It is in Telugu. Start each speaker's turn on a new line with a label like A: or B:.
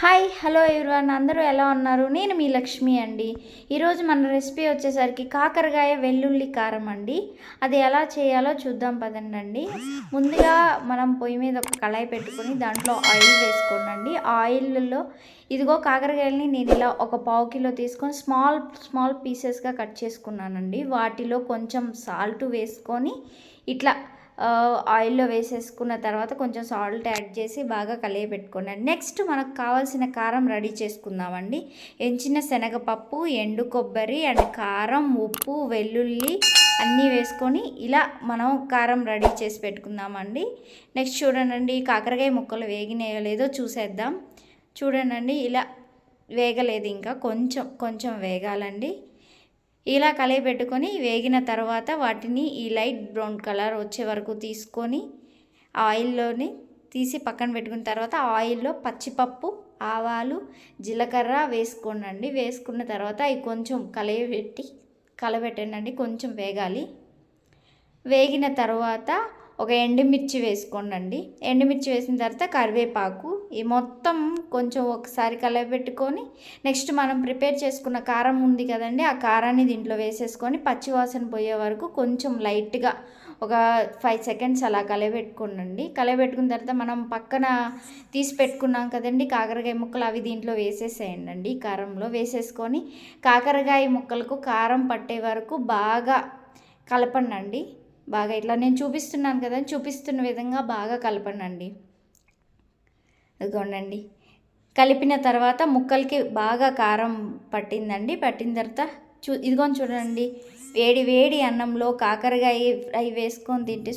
A: హాయ్ హలో ఎవ్రీవన్, అందరూ ఎలా ఉన్నారు? నేను మీ లక్ష్మి అండి. ఈరోజు మన రెసిపీ వచ్చేసరికి కాకరకాయ వెల్లుల్లి కారం అండి. అది ఎలా చేయాలో చూద్దాం పదండి. ముందుగా మనం పొయ్యి మీద ఒక కళాయి పెట్టుకొని దాంట్లో ఆయిల్ వేసుకోండి. ఆయిల్లో ఇదిగో కాకరకాయలని నేను ఇలా ఒక పావు కిలో తీసుకొని స్మాల్ పీసెస్గా కట్ చేసుకున్నానండి. వాటిలో కొంచెం సాల్ట్ వేసుకొని ఇట్లా ఆయిల్లో వేసేసుకున్న తర్వాత కొంచెం సాల్ట్ యాడ్ చేసి బాగా కలియబెట్టుకోండి. నెక్స్ట్ మనకు కావాల్సిన కారం రెడీ చేసుకుందామండి. ఎంచిన శనగపప్పు, ఎండు కొబ్బరి అండ్ కారం, ఉప్పు, వెల్లుల్లి అన్నీ వేసుకొని ఇలా మనం కారం రెడీ చేసి పెట్టుకుందామండి. నెక్స్ట్ చూడండి, కాకరకాయ ముక్కలు వేగినాయో లేదో చూసేద్దాం. చూడండి, ఇలా వేగలేదు, ఇంకా కొంచెం వేగాలండి. ఇలా కలియబెట్టుకొని వేగిన తర్వాత వాటిని ఈ లైట్ బ్రౌన్ కలర్ వచ్చే వరకు తీసుకొని ఆయిల్లోని తీసి పక్కన పెట్టుకున్న తర్వాత ఆయిల్లో పచ్చిపప్పు, ఆవాలు, జీలకర్ర వేసుకోండి. వేసుకున్న తర్వాత అవి కొంచెం కలబెట్టండి, కొంచెం వేగాలి. వేగిన తర్వాత ఒక ఎండుమిర్చి వేసుకోండి. ఎండుమిర్చి వేసిన తర్వాత కరివేపాకు, ఈ మొత్తం కొంచెం ఒకసారి కలపెట్టుకొని నెక్స్ట్ మనం ప్రిపేర్ చేసుకున్న కారం ఉంది కదండి, ఆ కారాన్ని దీంట్లో వేసేసుకొని పచ్చివాసన పోయే వరకు కొంచెం లైట్గా ఒక 5 సెకండ్స్ అలా కలపెట్టుకోండి. కలపెట్టుకున్న తర్వాత మనం పక్కన తీసి పెట్టుకున్నాం కదండి కాకరకాయ ముక్కలు, అవి దీంట్లో వేసేసేయండి. కారంలో వేసేసుకొని కాకరకాయ ముక్కలకు కారం పట్టే వరకు బాగా కలపండి. బాగా ఇట్లా నేను చూపిస్తున్నాను కదా, చూపిస్తున్న విధంగా బాగా కలపండి. ఇదిగోండి, కలిపిన తర్వాత ముక్కలకి బాగా కారం పట్టిందండి. పట్టిన తర్వాత ఇదిగోని చూడండి, వేడి వేడి అన్నంలో కాకరకాయ ఫ్రై వేసుకొని తింటే